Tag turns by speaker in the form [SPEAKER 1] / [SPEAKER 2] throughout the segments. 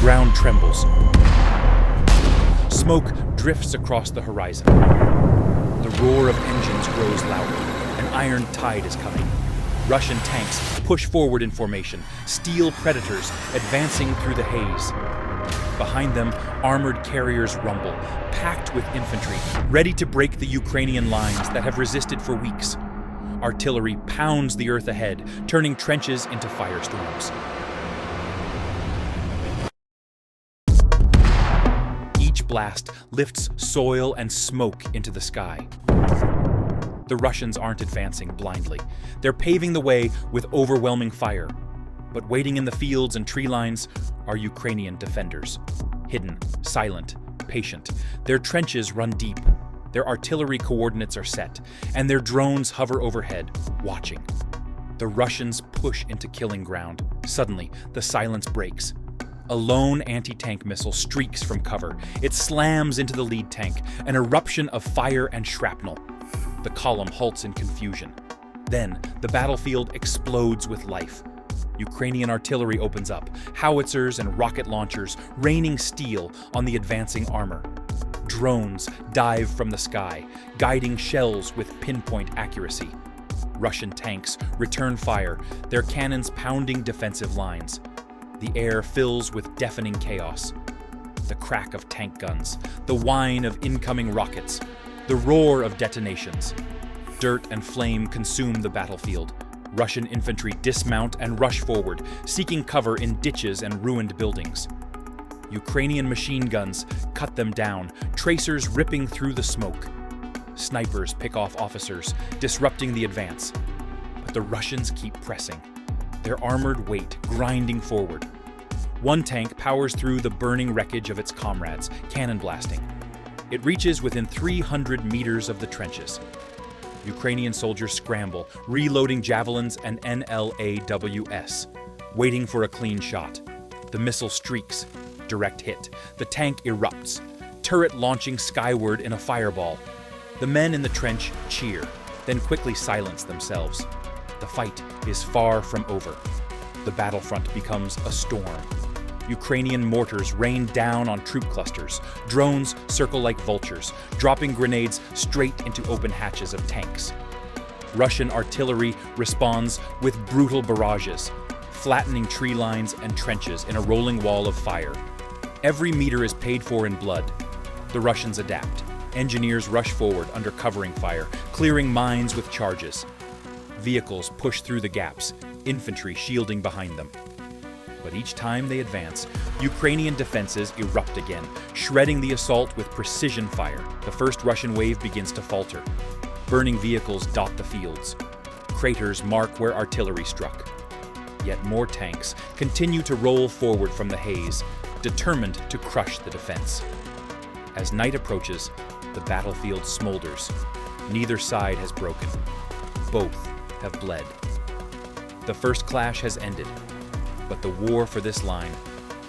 [SPEAKER 1] ground trembles. Smoke drifts across the horizon. The roar of engines grows louder. An iron tide is coming. Russian tanks push forward in formation, steel predators advancing through the haze. Behind them, armored carriers rumble, packed with infantry, ready to break the Ukrainian lines that have resisted for weeks. Artillery pounds the earth ahead, turning trenches into firestorms. Each blast lifts soil and smoke into the sky. The Russians aren't advancing blindly. They're paving the way with overwhelming fire. But waiting in the fields and tree lines are Ukrainian defenders. Hidden, silent, patient. Their trenches run deep. Their artillery coordinates are set, and their drones hover overhead, watching. The Russians push into killing ground. Suddenly, the silence breaks. A lone anti-tank missile streaks from cover. It slams into the lead tank, an eruption of fire and shrapnel. The column halts in confusion. Then, the battlefield explodes with life. Ukrainian artillery opens up, howitzers and rocket launchers raining steel on the advancing armor. Drones dive from the sky, guiding shells with pinpoint accuracy. Russian tanks return fire, their cannons pounding defensive lines. The air fills with deafening chaos. The crack of tank guns, the whine of incoming rockets, the roar of detonations. Dirt and flame consume the battlefield. Russian infantry dismount and rush forward, seeking cover in ditches and ruined buildings. Ukrainian machine guns cut them down, tracers ripping through the smoke. Snipers pick off officers, disrupting the advance. But the Russians keep pressing, their armored weight grinding forward. One tank powers through the burning wreckage of its comrades, cannon blasting. It reaches within 300 meters of the trenches. Ukrainian soldiers scramble, reloading javelins and NLAWS, waiting for a clean shot. The missile streaks, direct hit. The tank erupts, turret launching skyward in a fireball. The men in the trench cheer, then quickly silence themselves. The fight is far from over. The battlefront becomes a storm. Ukrainian mortars rain down on troop clusters. Drones circle like vultures, dropping grenades straight into open hatches of tanks. Russian artillery responds with brutal barrages, flattening tree lines and trenches in a rolling wall of fire. Every meter is paid for in blood. The Russians adapt. Engineers rush forward under covering fire, clearing mines with charges. Vehicles push through the gaps, infantry shielding behind them. But each time they advance, Ukrainian defenses erupt again, shredding the assault with precision fire. The first Russian wave begins to falter. Burning vehicles dot the fields. Craters mark where artillery struck. Yet more tanks continue to roll forward from the haze, determined to crush the defense. As night approaches, the battlefield smolders. Neither side has broken. Both have bled. The first clash has ended. But the war for this line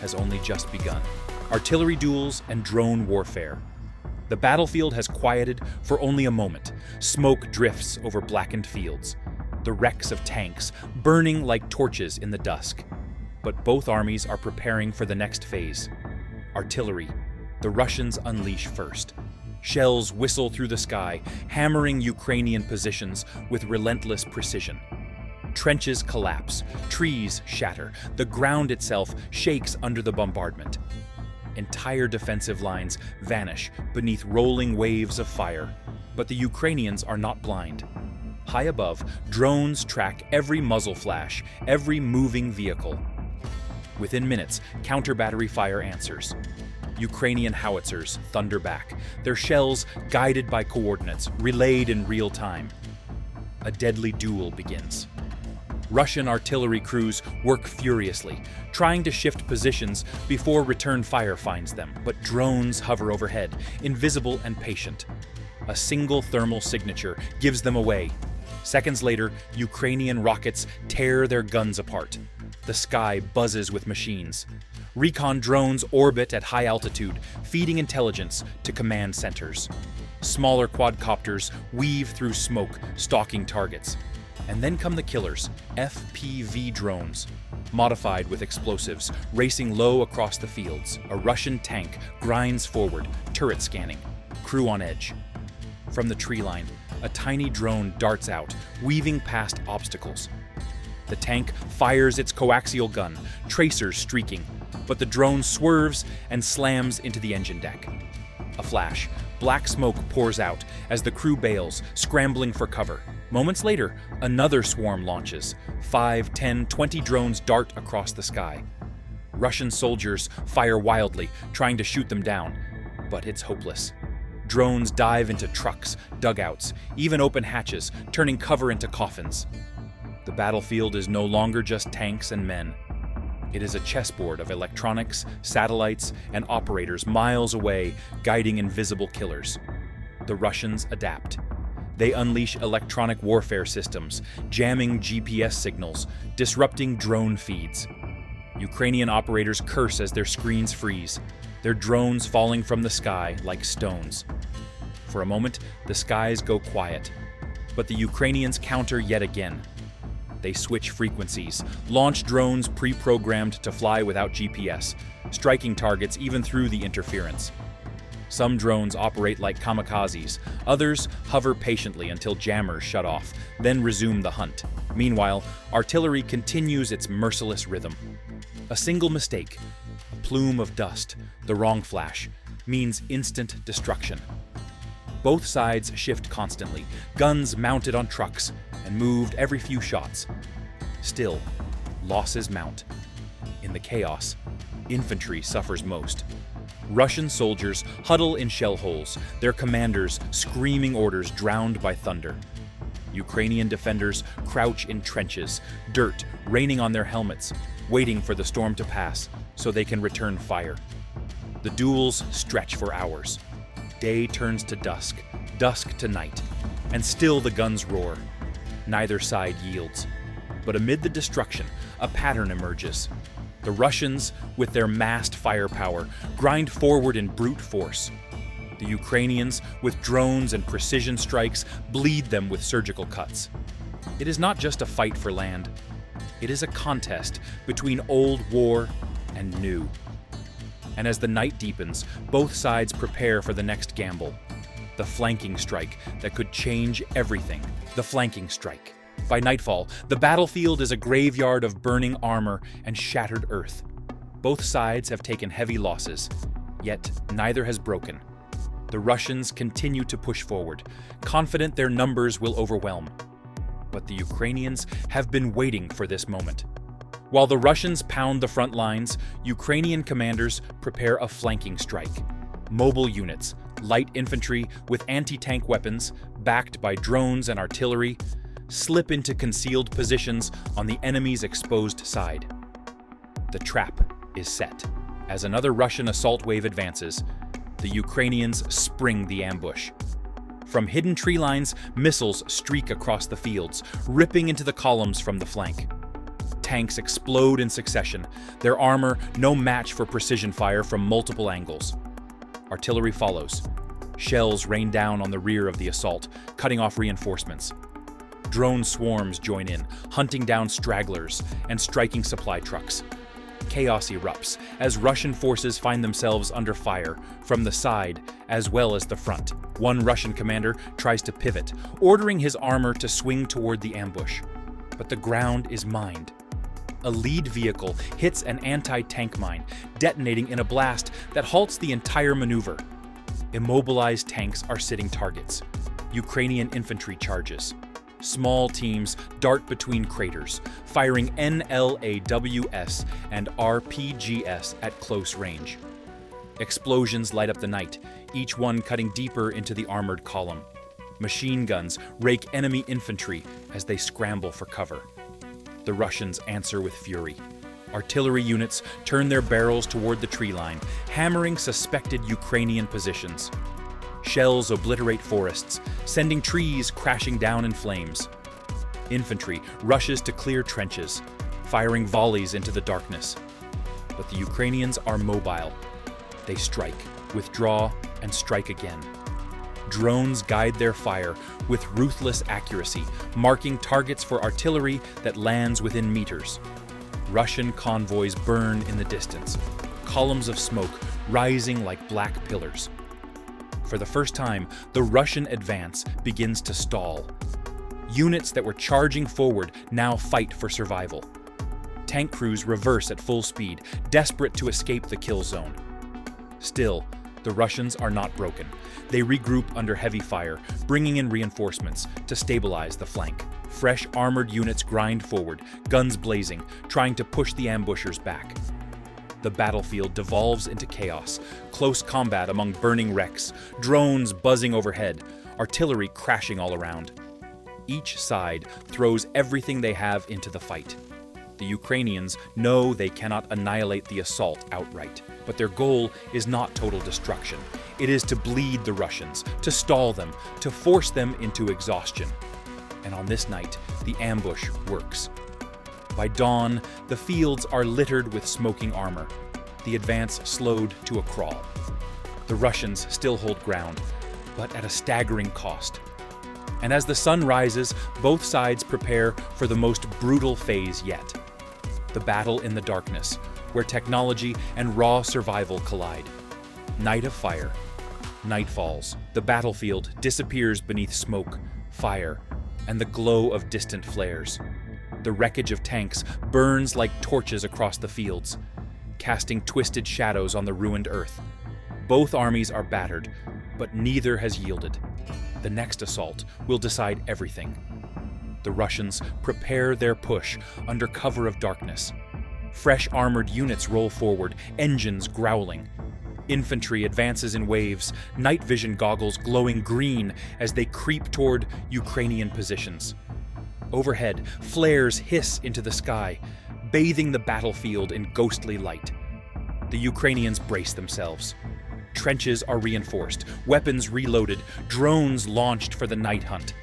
[SPEAKER 1] has only just begun. Artillery duels and drone warfare. The battlefield has quieted for only a moment. Smoke drifts over blackened fields. The wrecks of tanks burning like torches in the dusk. But both armies are preparing for the next phase. Artillery. The Russians unleash first. Shells whistle through the sky, hammering Ukrainian positions with relentless precision. Trenches collapse, trees shatter, the ground itself shakes under the bombardment. Entire defensive lines vanish beneath rolling waves of fire, but the Ukrainians are not blind. High above, drones track every muzzle flash, every moving vehicle. Within minutes, counter-battery fire answers. Ukrainian howitzers thunder back, their shells guided by coordinates, relayed in real time. A deadly duel begins. Russian artillery crews work furiously, trying to shift positions before return fire finds them, but drones hover overhead, invisible and patient. A single thermal signature gives them away. Seconds later, Ukrainian rockets tear their guns apart. The sky buzzes with machines. Recon drones orbit at high altitude, feeding intelligence to command centers. Smaller quadcopters weave through smoke, stalking targets. And then come the killers, FPV drones, modified with explosives, racing low across the fields. A Russian tank grinds forward, turret scanning, crew on edge. From the tree line, a tiny drone darts out, weaving past obstacles. The tank fires its coaxial gun, tracers streaking, but the drone swerves and slams into the engine deck. A flash, black smoke pours out as the crew bails, scrambling for cover. Moments later, another swarm launches. 5, 10, 20 drones dart across the sky. Russian soldiers fire wildly, trying to shoot them down, but it's hopeless. Drones dive into trucks, dugouts, even open hatches, turning cover into coffins. The battlefield is no longer just tanks and men. It is a chessboard of electronics, satellites, and operators miles away, guiding invisible killers. The Russians adapt. They unleash electronic warfare systems, jamming GPS signals, disrupting drone feeds. Ukrainian operators curse as their screens freeze, their drones falling from the sky like stones. For a moment, the skies go quiet, but the Ukrainians counter yet again. They switch frequencies, launch drones pre-programmed to fly without GPS, striking targets even through the interference. Some drones operate like kamikazes, others hover patiently until jammers shut off, then resume the hunt. Meanwhile, artillery continues its merciless rhythm. A single mistake, a plume of dust, the wrong flash, means instant destruction. Both sides shift constantly, guns mounted on trucks, and moved every few shots. Still, losses mount. In the chaos, infantry suffers most. Russian soldiers huddle in shell holes, their commanders screaming orders drowned by thunder. Ukrainian defenders crouch in trenches, dirt raining on their helmets, waiting for the storm to pass so they can return fire. The duels stretch for hours. Day turns to dusk, dusk to night, and still the guns roar. Neither side yields. But amid the destruction, a pattern emerges. The Russians, with their massed firepower, grind forward in brute force. The Ukrainians, with drones and precision strikes, bleed them with surgical cuts. It is not just a fight for land. It is a contest between old war and new. And as the night deepens, both sides prepare for the next gamble. The flanking strike that could change everything. The flanking strike. By nightfall, the battlefield is a graveyard of burning armor and shattered earth. Both sides have taken heavy losses, yet neither has broken. The Russians continue to push forward, confident their numbers will overwhelm. But the Ukrainians have been waiting for this moment. While the Russians pound the front lines, Ukrainian commanders prepare a flanking strike. Mobile units, light infantry with anti-tank weapons, backed by drones and artillery, slip into concealed positions on the enemy's exposed side. The trap is set. As another Russian assault wave advances, the Ukrainians spring the ambush. From hidden tree lines, missiles streak across the fields, ripping into the columns from the flank. Tanks explode in succession, their armor no match for precision fire from multiple angles. Artillery follows. Shells rain down on the rear of the assault, cutting off reinforcements. Drone swarms join in, hunting down stragglers and striking supply trucks. Chaos erupts as Russian forces find themselves under fire from the side as well as the front. One Russian commander tries to pivot, ordering his armor to swing toward the ambush. But the ground is mined. A lead vehicle hits an anti-tank mine, detonating in a blast that halts the entire maneuver. Immobilized tanks are sitting targets. Ukrainian infantry charges. Small teams dart between craters, firing NLAWS and RPGs at close range. Explosions light up the night, each one cutting deeper into the armored column. Machine guns rake enemy infantry as they scramble for cover. The Russians answer with fury. Artillery units turn their barrels toward the tree line, hammering suspected Ukrainian positions. Shells obliterate forests, sending trees crashing down in flames. Infantry rushes to clear trenches, firing volleys into the darkness. But the Ukrainians are mobile. They strike, withdraw, and strike again. Drones guide their fire with ruthless accuracy, marking targets for artillery that lands within meters. Russian convoys burn in the distance, columns of smoke rising like black pillars. For the first time, the Russian advance begins to stall. Units that were charging forward now fight for survival. Tank crews reverse at full speed, desperate to escape the kill zone. Still, the Russians are not broken. They regroup under heavy fire, bringing in reinforcements to stabilize the flank. Fresh armored units grind forward, guns blazing, trying to push the ambushers back. The battlefield devolves into chaos, close combat among burning wrecks, drones buzzing overhead, artillery crashing all around. Each side throws everything they have into the fight. The Ukrainians know they cannot annihilate the assault outright, but their goal is not total destruction. It is to bleed the Russians, to stall them, to force them into exhaustion. And on this night, the ambush works. By dawn, the fields are littered with smoking armor, the advance slowed to a crawl. The Russians still hold ground, but at a staggering cost. And as the sun rises, both sides prepare for the most brutal phase yet. The battle in the darkness, where technology and raw survival collide. Night of fire. Night falls. The battlefield disappears beneath smoke, fire, and the glow of distant flares. The wreckage of tanks burns like torches across the fields, casting twisted shadows on the ruined earth. Both armies are battered, but neither has yielded. The next assault will decide everything. The Russians prepare their push under cover of darkness. Fresh armored units roll forward, engines growling. Infantry advances in waves, night vision goggles glowing green as they creep toward Ukrainian positions. Overhead, flares hiss into the sky, bathing the battlefield in ghostly light. The Ukrainians brace themselves. Trenches are reinforced, weapons reloaded, drones launched for the night hunt.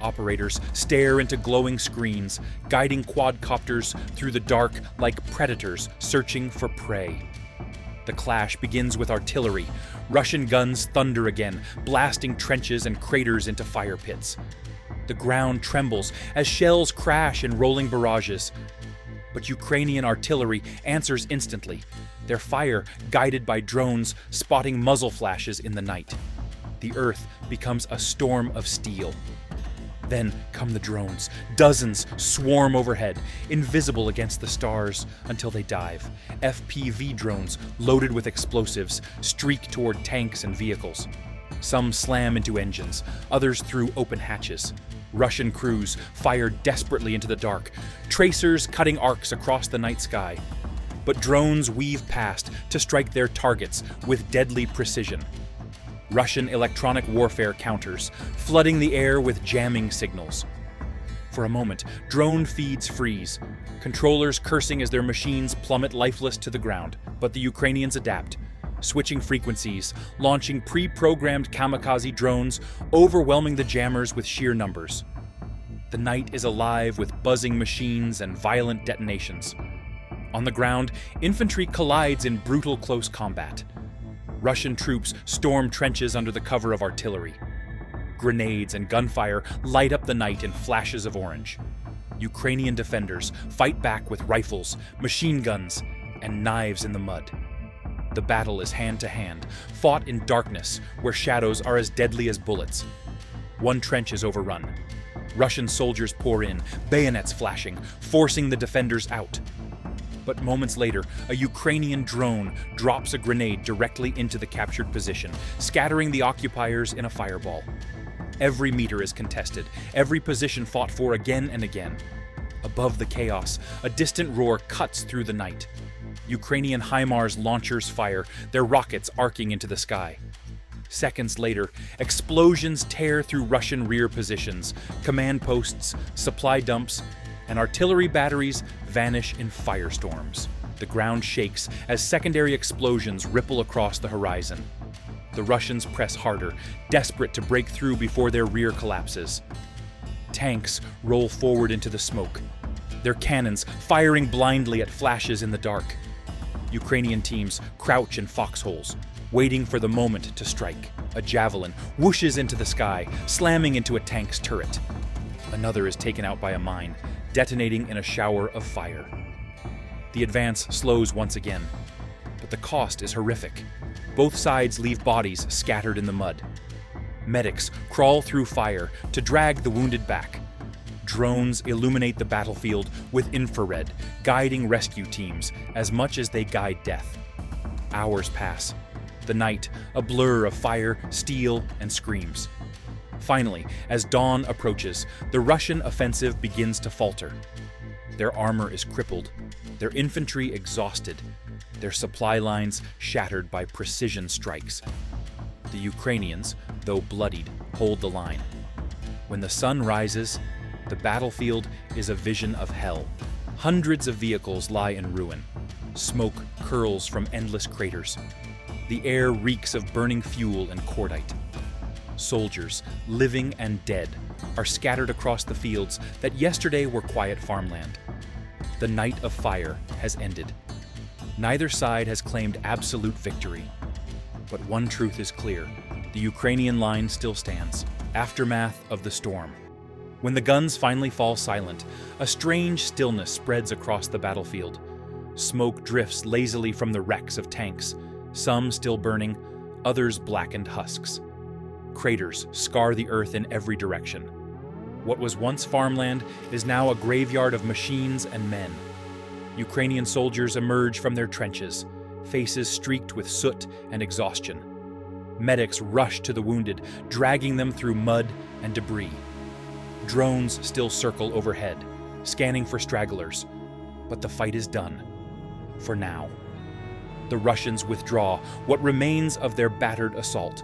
[SPEAKER 1] Operators stare into glowing screens, guiding quadcopters through the dark like predators searching for prey. The clash begins with artillery. Russian guns thunder again, blasting trenches and craters into fire pits. The ground trembles as shells crash in rolling barrages. But Ukrainian artillery answers instantly, their fire guided by drones spotting muzzle flashes in the night. The earth becomes a storm of steel. Then come the drones. Dozens swarm overhead, invisible against the stars until they dive. FPV drones loaded with explosives streak toward tanks and vehicles. Some slam into engines, others through open hatches. Russian crews fire desperately into the dark, tracers cutting arcs across the night sky. But drones weave past to strike their targets with deadly precision. Russian electronic warfare counters, flooding the air with jamming signals. For a moment, drone feeds freeze, controllers cursing as their machines plummet lifeless to the ground. But the Ukrainians adapt, switching frequencies, launching pre-programmed kamikaze drones, overwhelming the jammers with sheer numbers. The night is alive with buzzing machines and violent detonations. On the ground, infantry collides in brutal close combat. Russian troops storm trenches under the cover of artillery. Grenades and gunfire light up the night in flashes of orange. Ukrainian defenders fight back with rifles, machine guns, and knives in the mud. The battle is hand-to-hand, fought in darkness where shadows are as deadly as bullets. One trench is overrun. Russian soldiers pour in, bayonets flashing, forcing the defenders out. But moments later, a Ukrainian drone drops a grenade directly into the captured position, scattering the occupiers in a fireball. Every meter is contested, every position fought for again and again. Above the chaos, a distant roar cuts through the night. Ukrainian HIMARS launchers fire, their rockets arcing into the sky. Seconds later, explosions tear through Russian rear positions, command posts, supply dumps, and artillery batteries vanish in firestorms. The ground shakes as secondary explosions ripple across the horizon. The Russians press harder, desperate to break through before their rear collapses. Tanks roll forward into the smoke, their cannons firing blindly at flashes in the dark. Ukrainian teams crouch in foxholes, waiting for the moment to strike. A javelin whooshes into the sky, slamming into a tank's turret. Another is taken out by a mine, detonating in a shower of fire. The advance slows once again, but the cost is horrific. Both sides leave bodies scattered in the mud. Medics crawl through fire to drag the wounded back. Drones illuminate the battlefield with infrared, guiding rescue teams as much as they guide death. Hours pass. The night, a blur of fire, steel, and screams. Finally, as dawn approaches, the Russian offensive begins to falter. Their armor is crippled, their infantry exhausted, their supply lines shattered by precision strikes. The Ukrainians, though bloodied, hold the line. When the sun rises, the battlefield is a vision of hell. Hundreds of vehicles lie in ruin. Smoke curls from endless craters. The air reeks of burning fuel and cordite. Soldiers, living and dead, are scattered across the fields that yesterday were quiet farmland. The night of fire has ended. Neither side has claimed absolute victory. But one truth is clear: the Ukrainian line still stands. Aftermath of the storm. When the guns finally fall silent, a strange stillness spreads across the battlefield. Smoke drifts lazily from the wrecks of tanks, some still burning, others blackened husks. Craters scar the earth in every direction. What was once farmland is now a graveyard of machines and men. Ukrainian soldiers emerge from their trenches, faces streaked with soot and exhaustion. Medics rush to the wounded, dragging them through mud and debris. Drones still circle overhead, scanning for stragglers, but the fight is done. For now. The Russians withdraw what remains of their battered assault.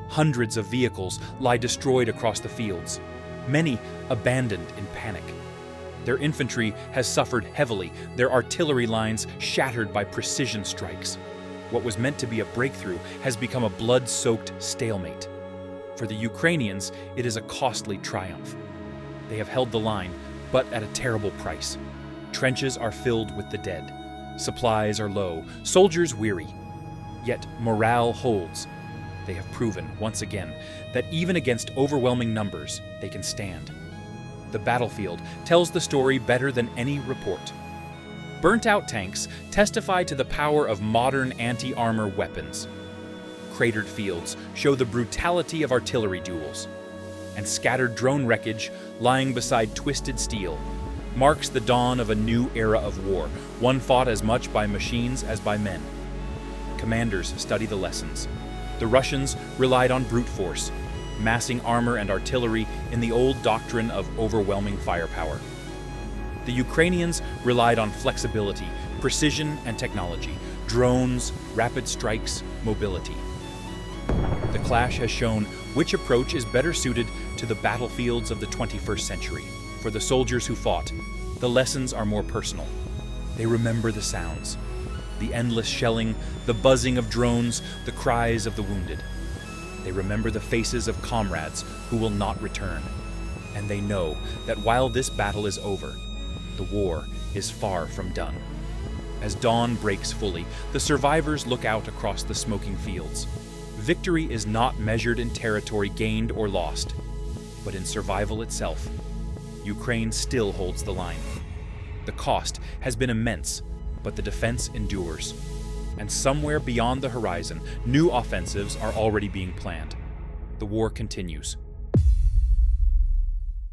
[SPEAKER 1] Hundreds of vehicles lie destroyed across the fields, many abandoned in panic. Their infantry has suffered heavily, their artillery lines shattered by precision strikes. What was meant to be a breakthrough has become a blood-soaked stalemate. For the Ukrainians, it is a costly triumph. They have held the line, but at a terrible price. Trenches are filled with the dead. Supplies are low, soldiers weary. Yet morale holds. They have proven, once again, that even against overwhelming numbers, they can stand. The battlefield tells the story better than any report. Burnt-out tanks testify to the power of modern anti-armor weapons. Cratered fields show the brutality of artillery duels. And scattered drone wreckage, lying beside twisted steel, marks the dawn of a new era of war, one fought as much by machines as by men. Commanders study the lessons. The Russians relied on brute force, massing armor and artillery in the old doctrine of overwhelming firepower. The Ukrainians relied on flexibility, precision, and technology, drones, rapid strikes, mobility. The clash has shown which approach is better suited to the battlefields of the 21st century. For the soldiers who fought, the lessons are more personal. They remember the sounds, the endless shelling, the buzzing of drones, the cries of the wounded. They remember the faces of comrades who will not return. And they know that while this battle is over, the war is far from done. As dawn breaks fully, the survivors look out across the smoking fields. Victory is not measured in territory gained or lost, but in survival itself. Ukraine still holds the line. The cost has been immense, but the defense endures. And somewhere beyond the horizon, new offensives are already being planned. The war continues.